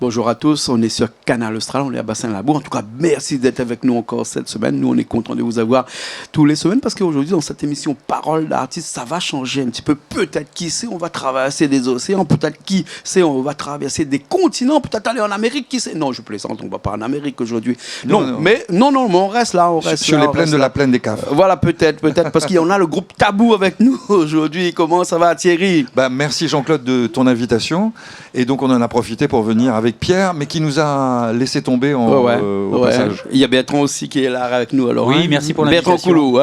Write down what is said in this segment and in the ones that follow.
Bonjour à tous, on est sur Canal Austral, on est à Bassin-Labour. En tout cas, merci d'être avec nous encore cette semaine. Nous, on est contents de vous avoir tous les semaines parce qu'aujourd'hui, dans cette émission Parole d'artiste, ça va changer un petit peu. Peut-être qui sait, on va traverser des océans. Peut-être qui sait, on va traverser des continents. Peut-être aller en Amérique, qui sait. Non, je plaisante, on ne va pas en Amérique aujourd'hui. Non, mais on reste là. On reste sur là, les plaines de la plaine des Caves. Voilà, peut-être, parce qu'il y en a le groupe Tabou avec nous aujourd'hui. Comment ça va, Thierry? Merci Jean-Claude de ton invitation. Et donc, on en a profité pour venir avec Pierre, mais qui nous a laissé tomber au passage. Il y a Bertrand aussi qui est là avec nous. Alors, oui, merci pour l'invitation. Bertrand Coulot,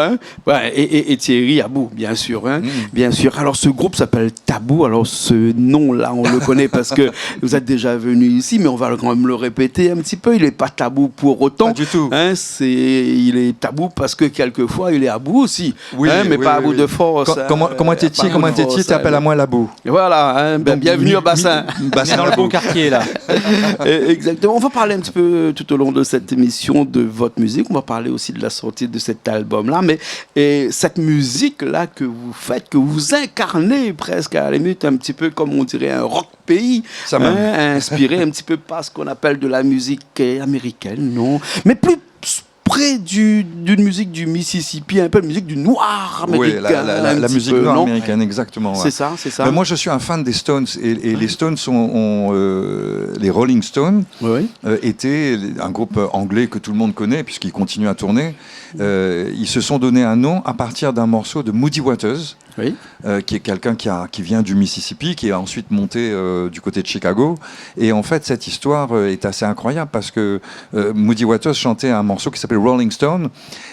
et Thierry Abou, bien sûr. Bien sûr. Alors, ce groupe s'appelle Tabou. Alors, ce nom-là, on le connaît parce que vous êtes déjà venu ici, mais on va quand même le répéter un petit peu. Il n'est pas tabou pour autant. Pas du tout. Il est tabou parce que quelquefois, il est à bout aussi. Oui, mais pas à bout de force. Comment t'es-tu, t'appelles à moi la boue. Voilà. Bienvenue au bassin. Bassin dans le bon quartier, là. Exactement. On va parler un petit peu tout au long de cette émission de votre musique. On va parler aussi de la sortie de cet album-là. Mais cette musique-là que vous faites, que vous incarnez presque à la limite, un petit peu comme on dirait un rock pays, inspiré un petit peu par ce qu'on appelle de la musique américaine, non? Mais plus près d'une musique du Mississippi, un peu la musique du noir américain. Oui, la musique noire américaine, exactement. Ouais. C'est ça. Mais moi, je suis un fan des Stones, et les Stones les Rolling Stones étaient un groupe anglais que tout le monde connaît, puisqu'ils continuent à tourner. Ils se sont donné un nom à partir d'un morceau de Muddy Waters, qui est quelqu'un qui vient du Mississippi, qui est ensuite monté du côté de Chicago. Et en fait, cette histoire est assez incroyable, parce que Muddy Waters chantait un morceau qui s'appelle Rolling Stone,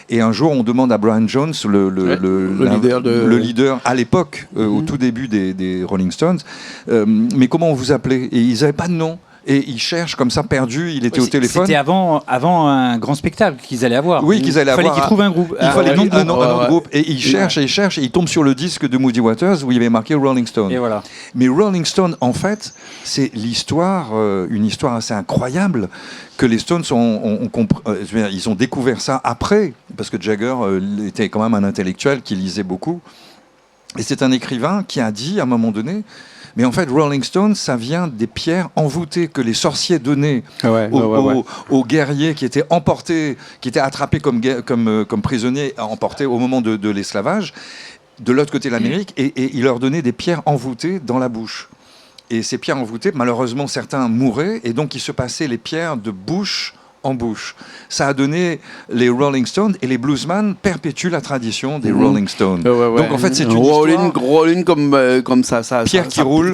et un jour on demande à Brian Jones, le leader à l'époque, au tout début des Rolling Stones, mais comment on vous appelait? Et ils n'avaient pas de nom. Et ils cherchent comme ça, perdu, il était au téléphone. C'était avant un grand spectacle qu'ils allaient avoir. Oui, qu'ils allaient avoir. Il fallait qu'ils trouvent un groupe. Il fallait un autre groupe. Et ils cherchent, et ils tombent sur le disque de Muddy Waters où il y avait marqué Rolling Stone. Et voilà. Mais Rolling Stone, en fait, c'est l'histoire, une histoire assez incroyable, que les Stones ils ont découvert ça après, parce que Jagger était quand même un intellectuel qui lisait beaucoup. Et c'est un écrivain qui a dit, à un moment donné, mais en fait, Rolling Stone, ça vient des pierres envoûtées que les sorciers donnaient aux guerriers qui étaient emportés, qui étaient attrapés comme prisonniers, emportés au moment de l'esclavage, de l'autre côté de l'Amérique, et ils leur donnaient des pierres envoûtées dans la bouche. Et ces pierres envoûtées, malheureusement, certains mouraient, et donc il se passait les pierres de bouche en bouche. Ça a donné les Rolling Stones, et les bluesman perpétuent la tradition des Rolling Stones. Donc en fait, c'est une histoire... Rolling comme ça. Pierre qui roule.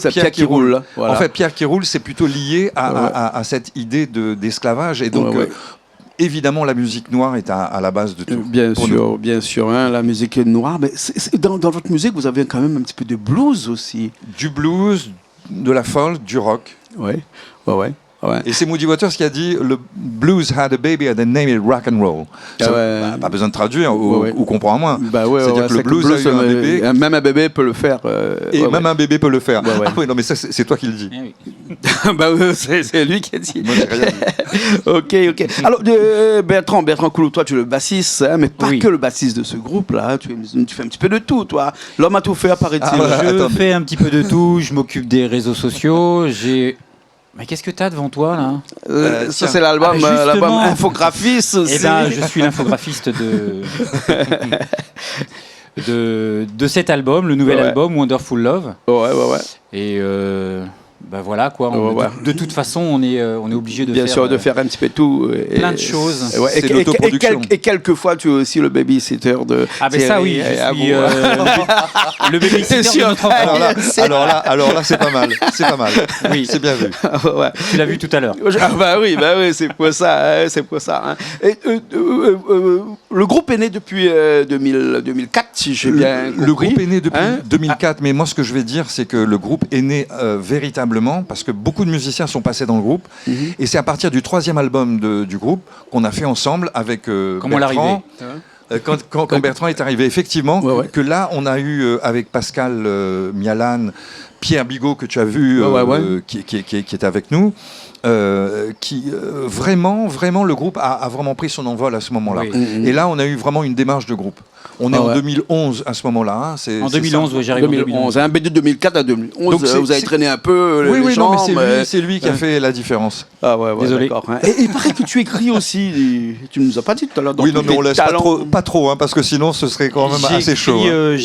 Voilà. En fait, Pierre qui roule, c'est plutôt lié à cette idée d'esclavage. Et donc, évidemment, la musique noire est à la base de tout. Bien sûr, la musique noire. Mais dans votre musique, vous avez quand même un petit peu de blues aussi. Du blues, de la folk, du rock. Ouais. Et c'est Muddy Waters qui a dit le blues had a baby and they named it rock and roll. Pas besoin de traduire ou comprendre moins. C'est-à-dire que le blues a eu un bébé. Même un bébé peut le faire. Même un bébé peut le faire. Oui, non, mais ça, c'est toi qui le dis. C'est lui qui a dit. Moi, j'ai rien dit. Ok. Alors, Bertrand Coulot, toi, tu es le bassiste, mais pas que le bassiste de ce groupe-là. Tu fais un petit peu de tout, toi. L'homme à tout faire, paraît-il. Je fais un petit peu de tout. Je m'occupe des réseaux sociaux. Mais qu'est-ce que t'as devant toi, là Ça, c'est l'album infographiste aussi. Eh ben, je suis l'infographiste de cet album, le nouvel album Wonderful Love. Ouais. Et voilà quoi. De toute façon, on est obligé de de faire un petit peu tout. Plein de choses. C'est l'autoproduction. Et quelquefois, tu es aussi le babysitter de. Ah ben ça oui, je suis le babysitter de notre enfant. Alors là, c'est pas mal. Oui, c'est bien vu. Tu l'as vu tout à l'heure. Bah oui, c'est pour ça. Et, le groupe est né depuis 2004, si j'ai bien compris. Le groupe est né depuis 2004, mais moi, ce que je vais dire, c'est que le groupe est né véritablement parce que beaucoup de musiciens sont passés dans le groupe, et c'est à partir du 3e album du groupe qu'on a fait ensemble avec Bertrand. Quand Bertrand est arrivé, effectivement, que là, on a eu avec Pascal Mialan, Pierre Bigot que tu as vu, qui était avec nous. Vraiment, le groupe a vraiment pris son envol à ce moment-là. Oui. Et là, on a eu vraiment une démarche de groupe. On est en 2011 à ce moment-là. Hein, en 2011, oui, j'arrive en 2011. Un BD 2004 à 2011. Donc vous avez traîné un peu les gens. Oui, mais c'est lui qui a fait la différence. Ah ouais, désolé. D'accord, hein. Et il paraît que tu écris aussi. Tu nous as pas dit tout à l'heure. Oui, non, mais on laisse pas trop, hein, parce que sinon ce serait quand même assez chaud.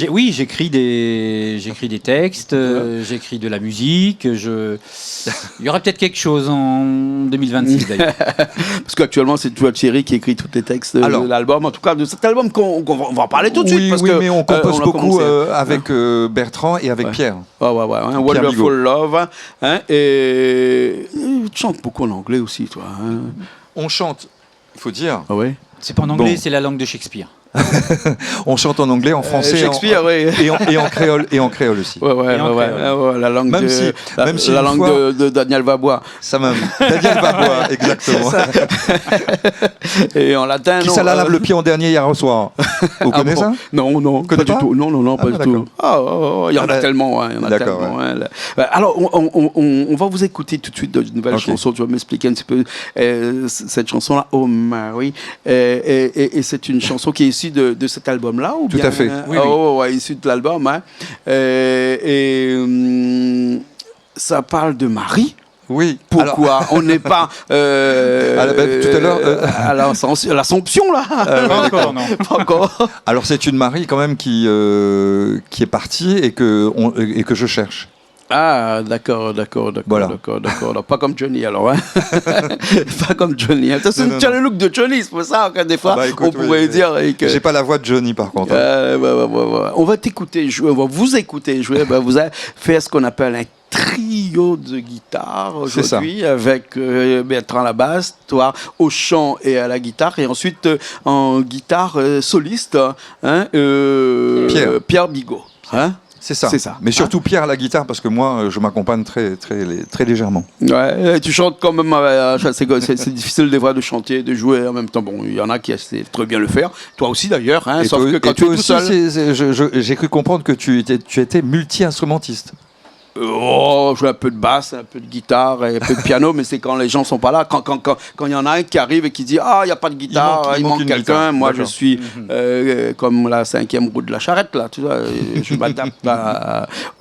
Oui, j'écris des textes, j'écris de la musique. Il y aura peut-être quelque chose en 2026 d'ailleurs. Parce qu'actuellement, c'est toi, Thierry, qui écrit tous les textes de l'album. En tout cas, de cet album qu'on va en parler tout de suite. Parce que, mais on compose beaucoup avec Bertrand et avec Pierre. Ouais. Wonderful Love. Hein, et tu chantes beaucoup en anglais aussi, toi. Hein. On chante, il faut dire. Ah ouais. C'est pas en anglais, c'est la langue de Shakespeare. On chante en anglais, en français, Shakespeare, et en créole aussi. La langue la langue de Daniel Babois. Ça même. Daniel Babois, exactement. Et en latin, qui s'en lave le pied en dernier hier au soir. Vous connaissez ça? Non, pas du tout. Non, pas du tout. Il y en a tellement. Alors, on va vous écouter tout de suite d'une nouvelle chanson. Tu vas m'expliquer un petit peu cette chanson-là, Oh Mary. Et c'est une chanson qui est issue de cet album-là ou tout bien, à fait. Issue de l'album. Hein. Ça parle de Marie. Oui. Pourquoi on n'est pas tout à l'heure à l'Assomption là Pas encore. Alors c'est une Marie quand même qui est partie et que je cherche. Ah, d'accord. Voilà. D'accord. Pas comme Johnny, alors. Hein. Pas comme Johnny. Tu as le look de Johnny, c'est pour ça que des fois, on pourrait dire... J'ai pas la voix de Johnny, par contre. On va t'écouter jouer, on va vous écouter jouer. Vous avez fait ce qu'on appelle un trio de guitare aujourd'hui, avec Bertrand à la basse, toi au chant et à la guitare, et ensuite en guitare soliste, hein, Pierre Bigot. Hein. C'est ça. Mais surtout Pierre à la guitare, parce que moi, je m'accompagne très, très, très légèrement. Ouais, tu chantes quand même. C'est difficile des fois de chanter et de jouer en même temps. Bon, il y en a qui essaient très bien le faire. Toi aussi d'ailleurs. Hein, sauf que quand tu es tout seul. J'ai cru comprendre que tu étais multi-instrumentiste. Je joue un peu de basse, un peu de guitare et un peu de piano, mais c'est quand les gens sont pas là. Quand il y en a un qui arrive et qui dit il y a pas de guitare, il manque quelqu'un. Moi, je suis comme la 5e roue de la charrette là. Tu vois, je m'adapte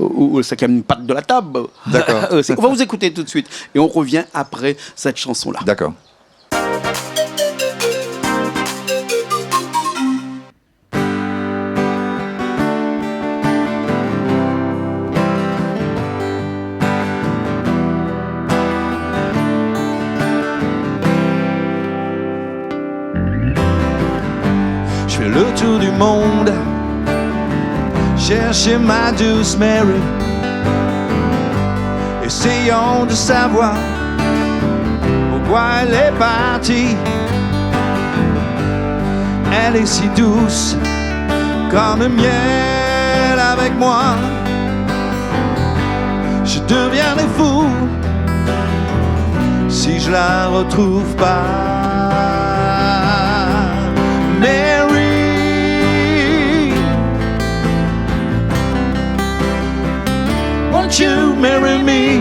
ou 5e patte de la table. D'accord. On va vous écouter tout de suite et on revient après cette chanson là. D'accord. Le tour du monde, chercher ma douce Mary, essayons de savoir pourquoi elle est partie. Elle est si douce comme le miel avec moi. Je deviendrai fou si je la retrouve pas. Won't you marry me?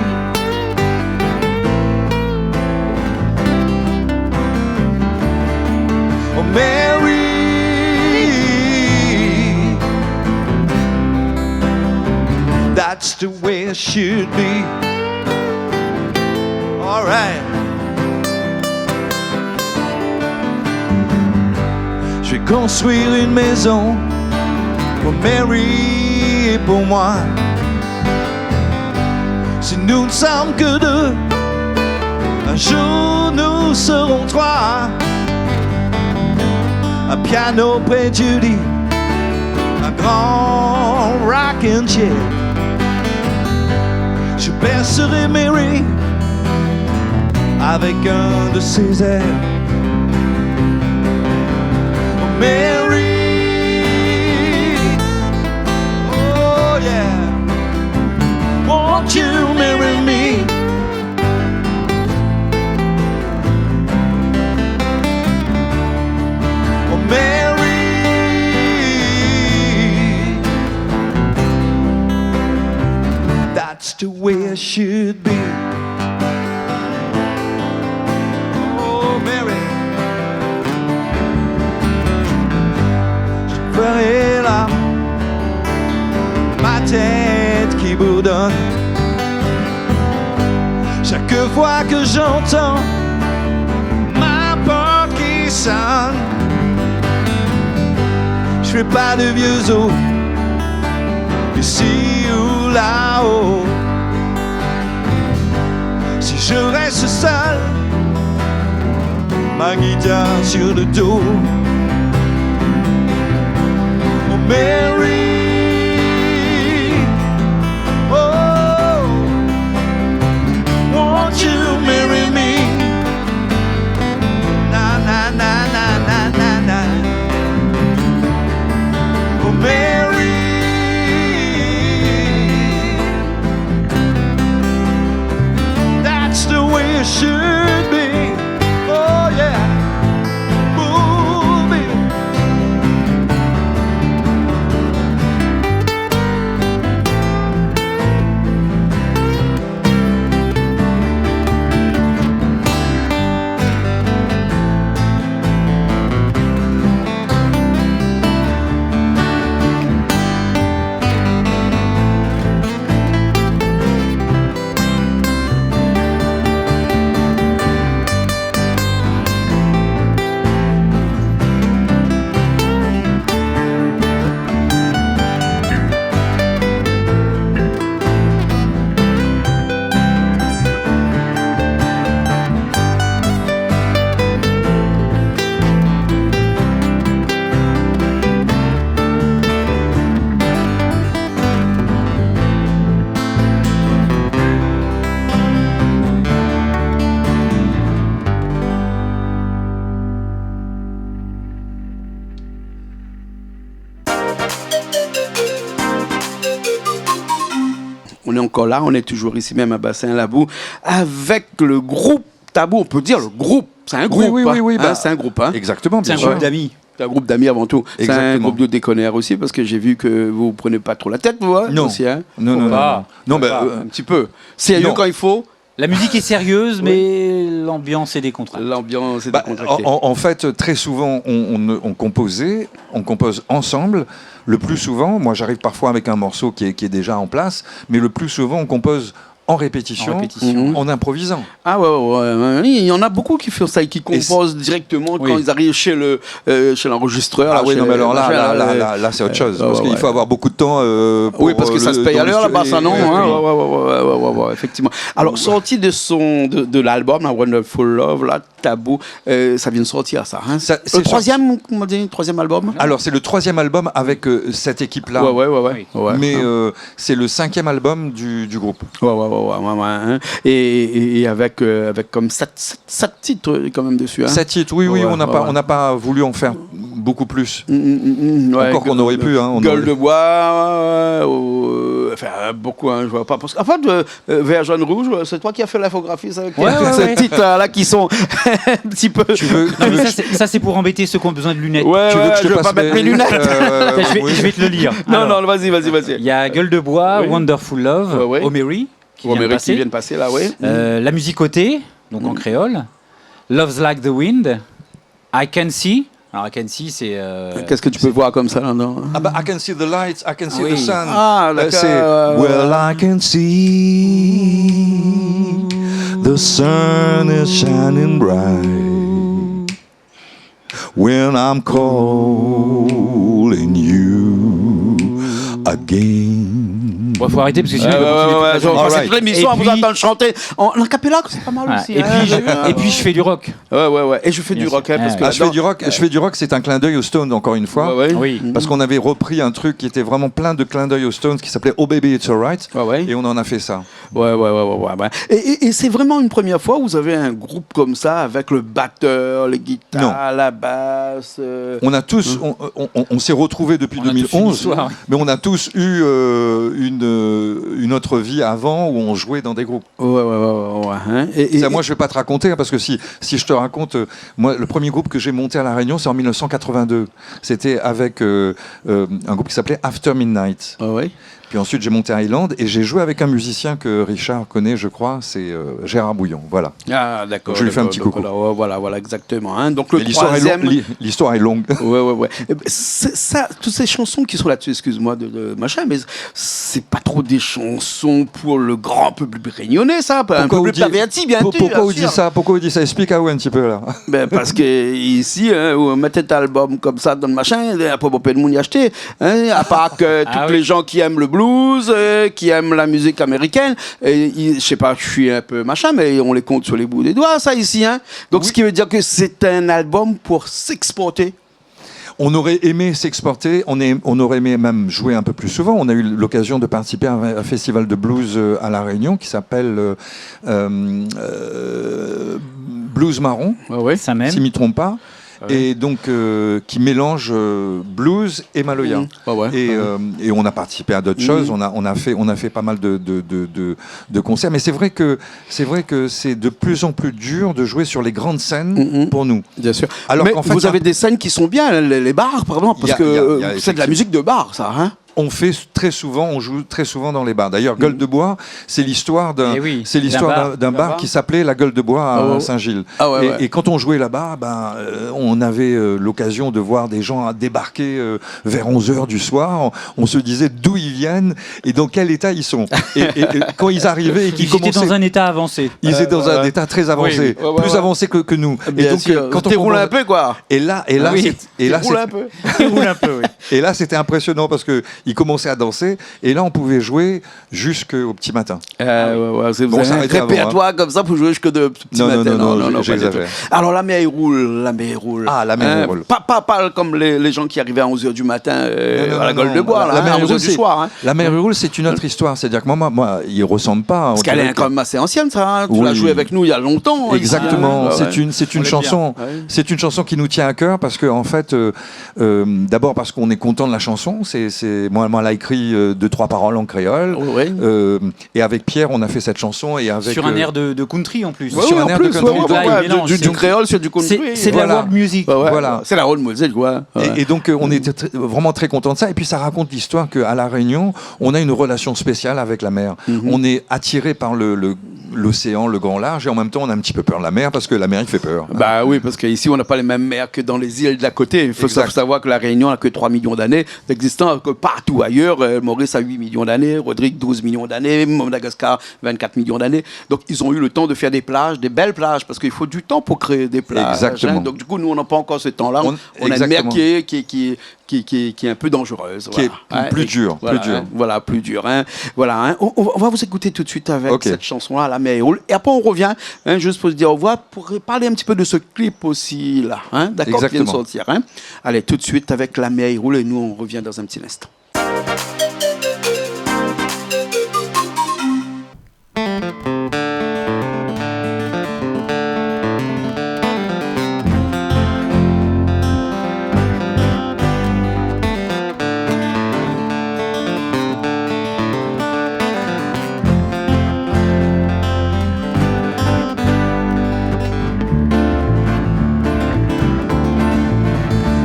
Oh, Mary, that's the way it should be. All right. Je vais construire une maison pour Mary et pour moi. Si nous ne sommes que deux, un jour nous serons trois. Un piano près du lit, un grand rocking chair. Je bercerai Mary avec un de ses airs. Oh, Mary, oh yeah. Won't you marry me? Oh, Mary, that's should be. Oh, Mary, je ferai là ma tête qui bourdonne chaque fois que j'entends ma porte qui sonne. Je fais pas de vieux os ici ou là-haut. Si je reste seul, ma guitare sur le dos. Oh Mary, oh, won't you marry me? Na na na na na na na. Oh Mary, that's the way it should be. Oh yeah, ooh, baby. On est encore là, on est toujours ici même à Bassin-Labou avec le groupe Tabou. On peut dire le groupe, c'est un groupe. Oui, hein, bah, c'est un groupe. Hein. Exactement, C'est bien un sûr. groupe d'amis. C'est un groupe d'amis avant tout. C'est un Exactement. groupe de déconneurs aussi parce que j'ai vu que vous prenez pas trop la tête, vous hein, Non. aussi. Hein. Non, Faut non, pas. non, Pas, bah, un petit peu. Sérieux non. quand il faut. La musique est sérieuse, mais l'ambiance est décontractée. L'ambiance est Bah, décontractée. en fait, très souvent, on compose ensemble. Le plus souvent, moi j'arrive parfois avec un morceau qui est déjà en place, mais le plus souvent, on compose en répétition, En répétition. Mhm. en improvisant. Ah ouais. Il y en a beaucoup qui font ça et qui composent directement Oui. quand ils arrivent chez l'enregistreur. Ah là, oui, chez non, mais alors machin, là, c'est autre chose. Parce qu'il ouais. faut avoir beaucoup de temps. Oui, parce que ça se paye à l'heure là-bas, ça non oui. hein, ouais, effectivement. Alors, sorti de l'album, la Wonderful Love, là, Tabou, ça vient de sortir, ça. Hein? Ça, c'est Le troisième album Alors, c'est le troisième album avec cette équipe-là. Ouais. Mais c'est le cinquième album du groupe. Ouais, hein. Et avec comme 7 titres quand même dessus. Hein? 7 titres, oui, Ouais, on n'a ouais. pas voulu en faire beaucoup plus. Ouais, Encore qu'on aurait pu. Hein, Gueule de bois, enfin beaucoup, hein, je vois pas. Parce qu'en fait, Vert, Jaune, Rouge, c'est toi qui as fait l'infographie, ça, Ouais, ces titres-là qui sont un petit peu. Tu veux, Non, mais ça, c'est pour embêter ceux qui ont besoin de lunettes. Ouais, tu veux que je je te vais pas passe mettre mes lunettes. Je vais te le lire. Non, Alors, vas-y. il y a Gueule de bois, Oui. Wonderful Love, Ouais. Oh Mary, qui vient de Roméry qui passer. vient de passer là, oui. La musicotée, donc en créole. Love's Like the Wind. I Can See. Alors I Can See, c'est... Qu'est-ce que tu peux voir comme ça là-dedans? Ah bah, I can see the lights, I can see oui. the sun. Ah, d'accord. C'est Well, I can see the sun is shining bright when I'm calling you again. Bon, faut arrêter parce que sinon... il va continuer toute la journée. Cette Alright. émission, Et on vous puis- entend chanter en acapella, c'est pas mal Voilà. aussi. Et, hein. et puis je fais du rock. Ouais. Et je fais Bien du sûr. rock, hein, parce que Ah, Je fais du rock, c'est un clin d'œil aux Stones encore une fois. Ouais. Oui. Parce qu'on avait repris un truc qui était vraiment plein de clins d'œil aux Stones qui s'appelait Oh Baby It's Alright. Ouais. Et on en a fait ça. Ouais. Et c'est vraiment une première fois où vous avez un groupe comme ça avec le batteur, les guitares, la basse. On a tous, on s'est retrouvés depuis On a tous une 2011, histoire, oui. mais on a tous eu une autre vie avant où on jouait dans des groupes. Ouais. Hein. Et Ça, moi, je vais pas te raconter hein, parce que si je te raconte, moi, le premier groupe que j'ai monté à La Réunion, c'est en 1982. C'était avec un groupe qui s'appelait After Midnight. Ouais. Puis ensuite, j'ai monté à Highland et j'ai joué avec un musicien que Richard connaît, je crois, c'est Gérard Bouillon. Voilà. Ah, d'accord. Donc, je lui fais un petit donc, coucou. voilà, exactement. Hein. Donc, le Mais l'histoire est troisième... longue. L'histoire est longue. Ouais. Eh ben, ça, toutes ces chansons qui sont là-dessus, excuse-moi de machin, mais c'est pas trop des chansons pour le grand public réunionnais, ça, un peu plus perverti, bien sûr. Pourquoi vous dites ça? Pourquoi vous dites ça? Explique-moi un petit peu là. Ben, parce que ici, on mettait un album comme ça dans le machin, il n'y a pas beaucoup de monde y acheter. Hein, à part que tous les gens qui aiment le blues, qui aiment la musique américaine, je sais pas, je suis un peu machin, mais on les compte sur les bouts des doigts, ça ici. Hein. Donc, ce qui veut dire que c'est un album pour s'exporter. On aurait aimé s'exporter, on aurait aimé même jouer un peu plus souvent. On a eu l'occasion de participer à un festival de blues à La Réunion qui s'appelle Blues Marron, ça même. si je ne m'y trompe pas. Et donc qui mélange blues et maloya. Et on a participé à d'autres choses. On a fait pas mal de concerts. Mais c'est vrai que c'est de plus en plus dur de jouer sur les grandes scènes pour nous. Bien sûr. Alors mais qu'en fait, vous avez des scènes qui sont bien, les bars, par exemple, parce que c'est de la musique de bar, ça. Hein. On joue très souvent dans les bars. D'ailleurs, Gueule de Bois, c'est l'histoire d'un bar qui s'appelait la Gueule de Bois à Saint-Gilles. Et quand on jouait là-bas, on avait l'occasion de voir des gens débarquer vers 11h du soir. On se disait d'où ils viennent et dans quel état ils sont. Et quand ils arrivaient et qu'ils commençaient... Ils étaient dans un état avancé. Ils étaient dans un état très avancé, plus avancé que nous. Bien et donc, sûr. Quand on roule un peu, quoi. Et là, c'était impressionnant parce que ils commençaient à danser et là on pouvait jouer jusqu'au petit matin. Vous avez un répertoire comme ça pour jouer jusqu'au petit matin. Non, j'exagère. Alors la mer roule. Ah, la mer roule. Pas comme les gens qui arrivaient à 11h du matin à la Gueule de Bois, la mer à 11h du soir. Hein. La mer roule, c'est une autre histoire. C'est-à-dire que moi, il ressemble pas. Parce qu'elle est quand même assez ancienne, ça. Tu l'as joué avec nous il y a longtemps. Exactement. C'est une chanson. C'est une chanson qui nous tient à cœur parce que en fait, d'abord parce qu'on est content de la chanson. Moi, elle a écrit 2-3 paroles en créole. Et avec Pierre, on a fait cette chanson. Et avec, sur un air de country en plus. Sur un air de country. Du créole sur du country. C'est de la world music. Voilà. C'est la world music, quoi. Et donc, on était vraiment très contents de ça. Et puis, ça raconte l'histoire qu'à La Réunion, on a une relation spéciale avec la mer. On est attiré par l'océan, le grand large, et en même temps, on a un petit peu peur de la mer parce que la mer, il fait peur. Bah oui, parce qu'ici, on n'a pas les mêmes mers que dans les îles d'à côté. Il faut savoir que la Réunion n'a que 3 millions d'années d'existence, que partout ailleurs. Maurice a 8 millions d'années, Rodrigue 12 millions d'années, Madagascar 24 millions d'années. Donc, ils ont eu le temps de faire des plages, des belles plages, parce qu'il faut du temps pour créer des plages. Exactement. Hein. Donc, du coup, nous, on n'a pas encore ce temps-là. On a une mer qui est un peu dangereuse. Qui est plus dur. Plus dur. Hein. Voilà, hein. On va vous écouter tout de suite avec cette chanson-là, La mer roule. Et après, on revient, juste pour se dire au revoir, pour parler un petit peu de ce clip aussi, là. Hein. D'accord, qui vient de sortir. Hein. Allez, tout de suite avec La mer roule, et nous, on revient dans un petit instant.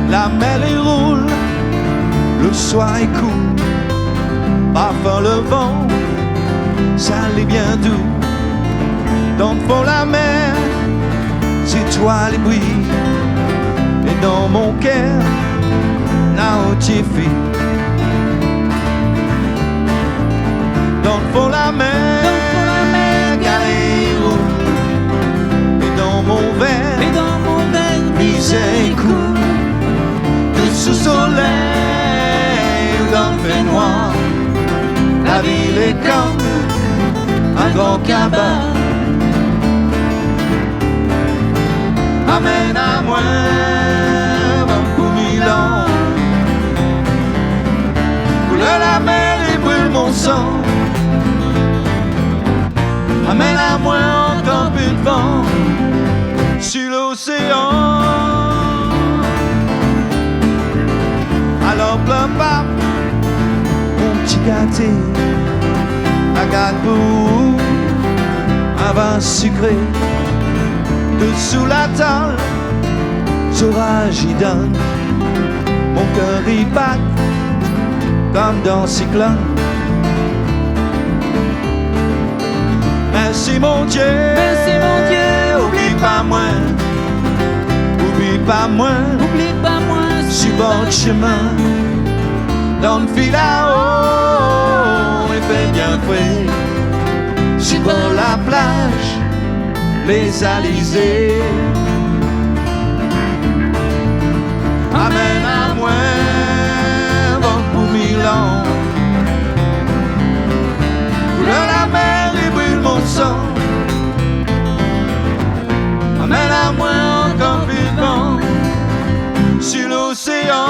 La mer elle roule, le soir est cool, parfois le vent, ça l'est bien doux. Dans le fond la mer, c'est toi les bruits, et dans mon cœur, là où tu es. Dans le fond la mer, galère roule, et dans mon verre, misère coule. Sous soleil ou dans le fait noir, la ville est comme un grand cabane. Amène à moi pour 1000 ans. Coule la mer et brûle mon sang. Amène à moi encore plus de vent sur l'océan. Alors pleure pas, mon petit gâté, la garde pour un vin sucré. Dessous la table, sauvage y donne, mon cœur y bat comme dans cyclone. Merci mon Dieu, oublie pas moi, oublie pas moi, sur bon chemin, dans le fil là-haut, et fais bien fouet, sur bord la plage, les alizés. Amène à moi, vent pour Milan. Couleur la mer et brûle mon sang. Amène à moi encore plus de vent sur l'océan.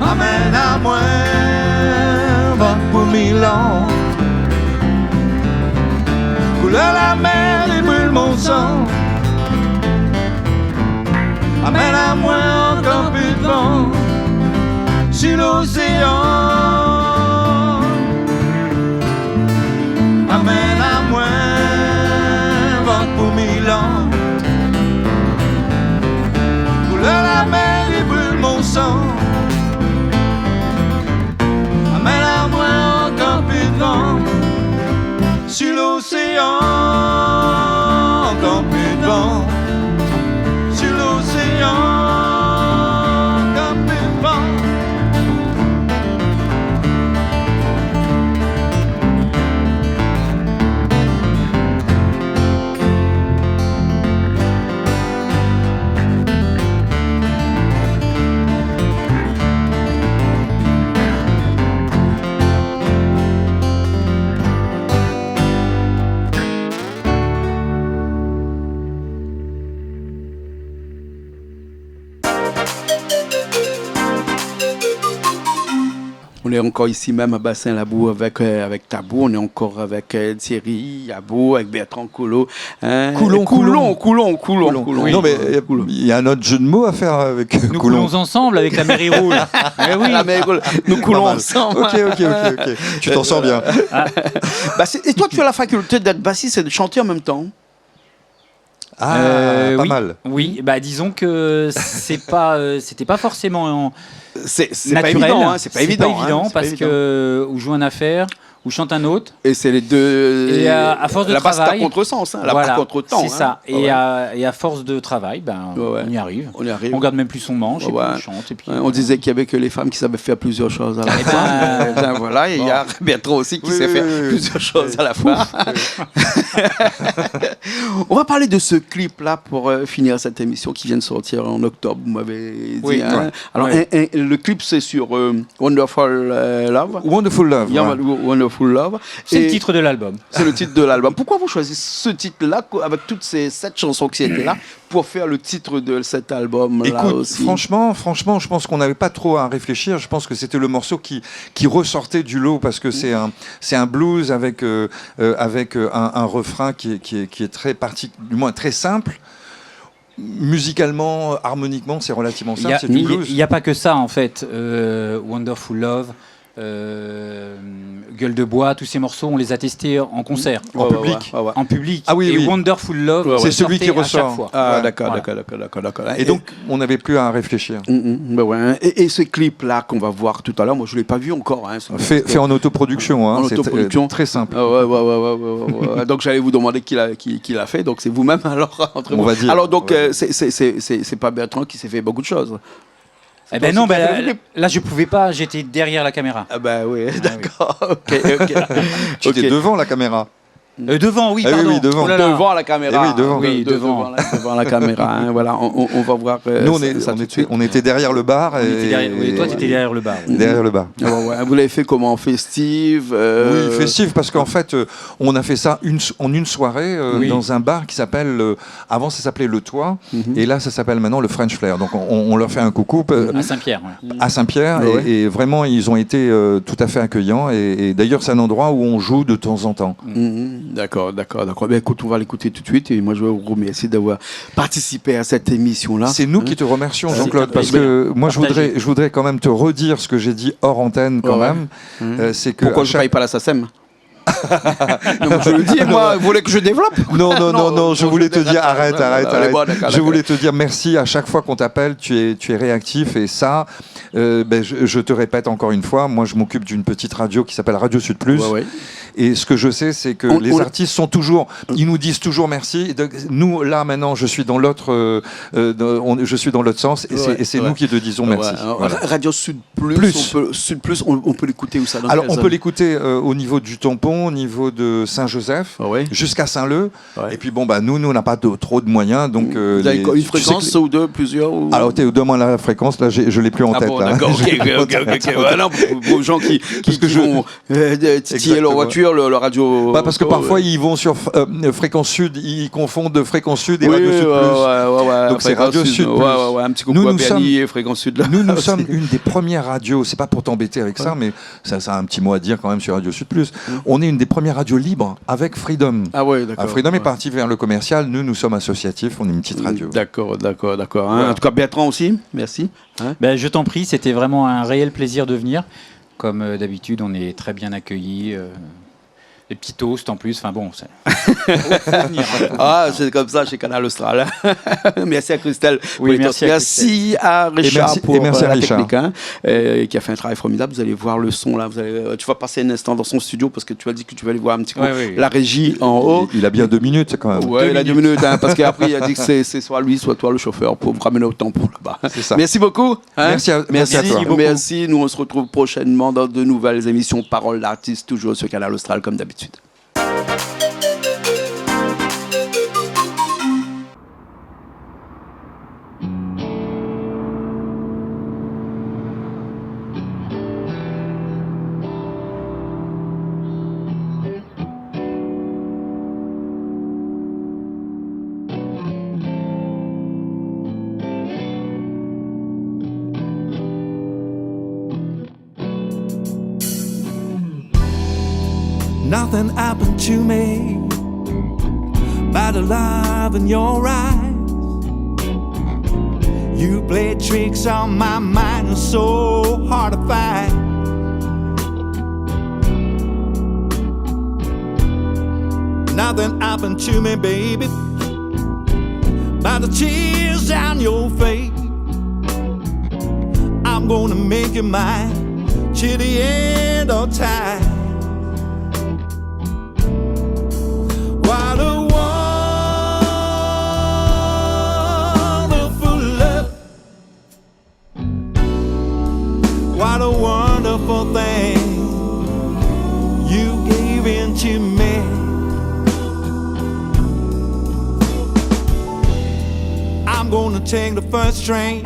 Amène à moi, vent pour Milan. Couleur la mer et brûle mon sang. Amène à moi encore plus de vent sur l'océan. Amène à moi, vent pour Milan. Couleur la mer et brûle mon sang. Amène à moi encore plus de vent sur l'océan, encore plus de vent sur l'océan, encore plus de vent. On est encore ici même à Bassin-Labou avec Tabou, on est encore avec Thierry Yabo, avec Bertrand Collot. Hein, Coulon. Oui, Non, mais il y a un autre jeu de mots à faire avec Nous Coulon. coulons ensemble avec la mer et roule. Eh oui. La mer roule. Nous coulons Pas mal. ensemble. Ok. Tu t'en sors bien. Et toi, tu as la faculté d'être bassiste et de chanter en même temps. Ah, pas oui. mal. Oui, bah disons que c'était pas forcément C'est pas naturel. évident, hein, c'est pas évident. hein, c'est pas parce évident. que ou joue une affaire ou chante un autre. Et c'est les deux. Et à force de la basse travail, tape contre-sens, hein, la voilà, basse contre-temps. c'est ça. hein. Et, Ouais. à force de travail, ben Ouais. on y arrive. On y arrive. On garde même plus son manche et puis Ouais. on chante et puis. Ouais, on disait qu'il y avait que les femmes qui savaient faire plusieurs choses à la Eh fois. ben, Ben voilà, et il y a Bertrand aussi qui sait faire plusieurs choses à la fois. On va parler de ce clip-là pour finir cette émission qui vient de sortir en octobre, vous m'avez dit. Oui, hein. ouais. Alors, Ouais. le clip, c'est sur Wonderful Love. Wonderful Love. Yeah, ouais. Wonderful Love. C'est Et le titre de l'album. c'est le titre de l'album. Pourquoi vous choisissez ce titre-là, avec toutes ces 7 chansons qui étaient là, pour faire le titre de cet album-là Écoute, aussi? franchement, je pense qu'on n'avait pas trop à réfléchir. Je pense que c'était le morceau qui ressortait du lot parce que c'est un blues avec un refrain qui est très du moins très simple. Musicalement, harmoniquement, c'est relativement simple. C'est du blues. Il n'y a pas que ça en fait. Wonderful Love, Gueule de bois, tous ces morceaux, on les a testés en concert, En public. Ouais. en public. Ah oui, et oui. Wonderful Love, Ouais, ouais. C'est celui qui sortait à chaque ressort. fois. Ah, Ouais. d'accord. Et donc, on n'avait plus à réfléchir. Ben ouais. Et ce clip-là qu'on va voir tout à l'heure, moi je ne l'ai pas vu encore. Hein, Fait en autoproduction, hein, En c'est autoproduction. très simple. Ah ouais. Donc j'allais vous demander qui l'a fait. Donc c'est vous-même alors entre On vous. va dire. Alors donc On va dire. c'est pas Bertrand qui s'est fait beaucoup de choses. Eh ben non, toi aussi qui as ben, fait le clip. là je pouvais pas, j'étais derrière la caméra. Ah bah oui, d'accord. Ok. Tu étais devant la caméra. Devant, oui, Ah oui, pardon. oui, devant. Oh là là. Devant la caméra. Eh oui, devant. Oui, devant. Devant la caméra. Hein, voilà, on va voir. Nous, ça tout de suite. on était derrière le bar. On était derrière- oui, toi, tu étais derrière le bar. Oui. Derrière le bar. Ah ouais, vous l'avez fait comment? Festive Oui, festif, parce qu'en fait, on a fait ça en une soirée Oui. dans un bar qui s'appelle. Avant, ça s'appelait Le Toit, Mhm. et là, ça s'appelle maintenant le French Flair. Donc, on leur fait un coucou À Saint-Pierre. Ouais. à Saint-Pierre, Ouais. et vraiment, ils ont été tout à fait accueillants. Et d'ailleurs, c'est un endroit où on joue de temps en temps. D'accord. Ben, écoute, on va l'écouter tout de suite et moi je vous remercie d'avoir participé à cette émission-là. C'est nous qui te remercions, C'est Jean-Claude, un parce plaisir. que moi, Partagez. je voudrais quand même te redire ce que j'ai dit hors antenne, quand Ouais. même. C'est que Pourquoi à je ne chaque- paye pas la SACEM? Non, mais je le dis, moi, vous voulez que je développe? Non, je voulais te dire, arrête. Bon, d'accord, Je voulais te dire merci à chaque fois qu'on t'appelle, tu es réactif, et ça, je te répète encore une fois, moi je m'occupe d'une petite radio qui s'appelle Radio Sud Plus, Ouais. et ce que je sais, c'est que les artistes sont toujours, ils nous disent toujours merci. Et donc, nous, là, maintenant, je suis dans l'autre sens, et c'est Ouais. nous qui te disons merci. Ouais. Alors, Voilà. Radio Sud Plus, Plus. on peut l'écouter où ça? Dans Alors, quelle on zone? peut l'écouter au niveau du Tampon, au niveau de Saint-Joseph, Ouais. jusqu'à Saint-Leu. Ouais. Et puis, bon, nous, on n'a pas trop de moyens. Donc, Vous avez une tu sais fréquence que- ou deux, plusieurs ou... Alors, demande la fréquence, là, je l'ai plus en Ah tête. bon, là. d'accord, ok. Ouais, non, pour les gens qui vont titiller Exactement. leur voiture, leur radio... Parce que parfois, ils vont sur Fréquence Sud, ils confondent Fréquence Sud et Oui, Radio Sud Plus. ouais. Donc, c'est Radio Sud Plus. Ouais, un petit coucou à Bernie et Fréquence Sud. Là. Nous sommes une des premières radios, c'est pas pour t'embêter avec ça, mais ça a un petit mot à dire quand même sur Radio Sud Plus. On est une des premières radios libres avec Freedom. Ah ouais, d'accord. Freedom est parti vers le commercial, nous sommes associatifs, on est une petite radio. D'accord. Hein. Voilà. En tout cas, Bertrand aussi, merci. Hein. Ben, je t'en prie, c'était vraiment un réel plaisir de venir. Comme d'habitude, on est très bien accueillis. Les petits toasts en plus, enfin bon, c'est... Ah, c'est comme ça chez Canal Austral. Merci à Christelle. pour Oui, les merci toasts. à Merci à Richard merci- pour et merci à la Richard. technique, hein, qui a fait un travail formidable. Vous allez voir le son là. Tu vas passer un instant dans son studio parce que tu as dit que tu vas aller voir un petit peu Ouais. la régie en haut. Il a bien 2 minutes quand même. Ouais, il a 2 minutes, hein, parce qu'après il a dit que c'est soit lui, soit toi le chauffeur pour vous ramener au tempo là-bas. C'est ça. Merci beaucoup. hein. Merci à toi. beaucoup. Merci. Nous on se retrouve prochainement dans de nouvelles émissions Paroles d'artistes, toujours sur Canal Austral comme d'habitude. Nothing happened to me but the love in your eyes. You play tricks on my mind, it's so hard to find. Nothing happened to me, baby, but the tears down your face. I'm gonna make you mine till the end of time. What a wonderful love. What a wonderful thing you gave into me. I'm gonna take the first train,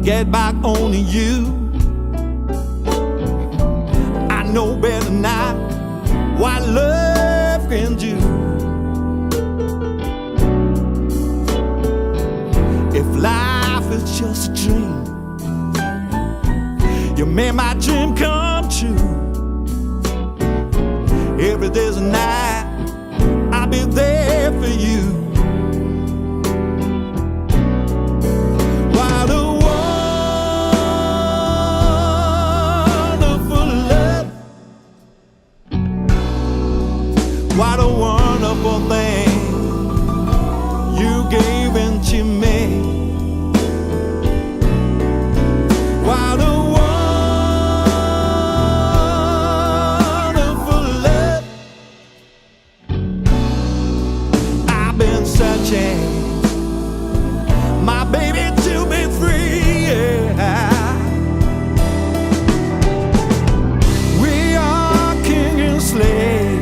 get back on to you. I know better now what love can do. If life is just a dream, you made my dream come true. Every day's a night, I'll be there for you. What a wonderful love. What a wonderful thing you gave into me. What a wonderful love. I've been searching, my baby, to be free. Yeah. We are king and slave.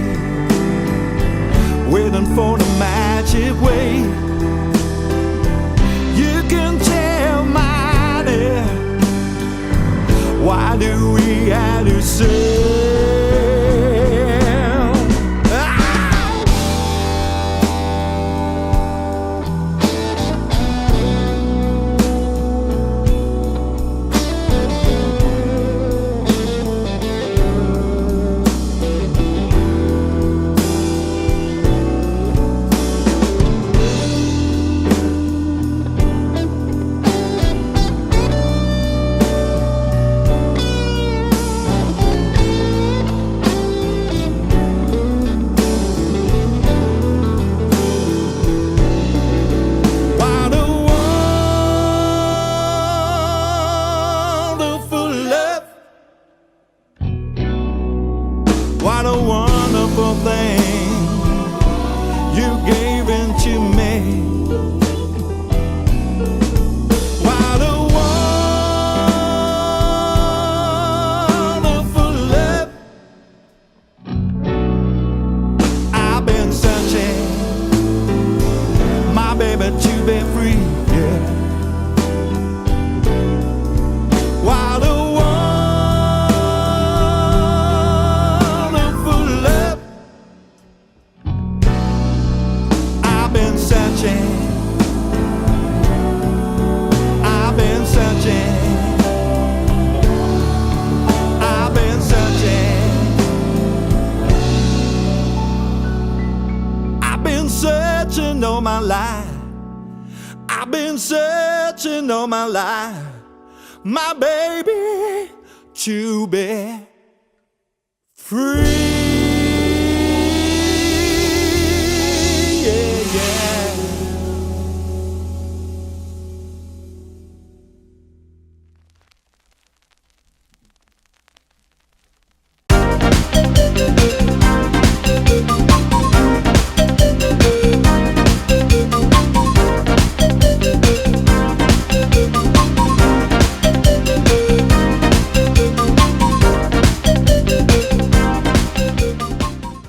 beautiful thing you gave into me. What a wonderful love. I've been searching, my baby, to be free, yeah. What a wonderful love. I've been searching, I've been searching, I've been searching, I've been searching all my life. I've been searching all my life, my baby, to be free.